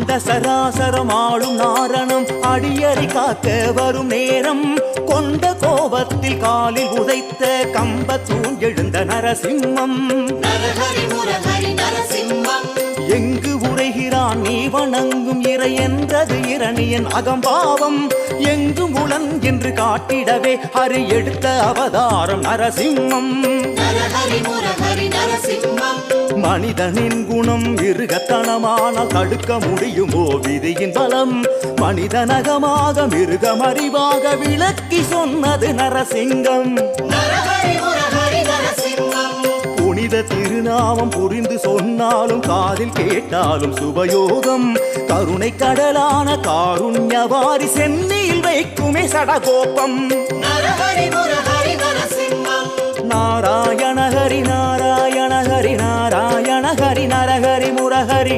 அண்ட சராசரம் ஆளும் நாரணம் அடியறை காக்க வரும் நேரம் கொண்ட கோபத்தில் காலில் உதைத்த கம்பத்தூண் எழுந்த நரசிம்மம். எங்கு உரைகிறான் நீ வணங்கும் இறை என்றது இரணியன் அகம்பாவம். எங்கு முளன் என்று காட்டிடவே ஹரி எடுத்த அவதாரம் நரசிம்மம். மனிதனின் குணம் மிருகத்தனமானால் தடுக்க முடியுமோ விதியின் பலம்? மனிதனகமாக மிருகம் அறிவாக விளக்கி சொன்னது நரசிங்கம். புனித திருநாமம் புரிந்து சொன்னாலும் காதில் கேட்டாலும் சுபயோகம். கருணை கடலான காருண்யவாரி சென்னியில் வைக்குமே சடகோபம். நாராயண ஹரி நாராயண ஹரி நாராயண ஹரி நரஹரி முரஹரி.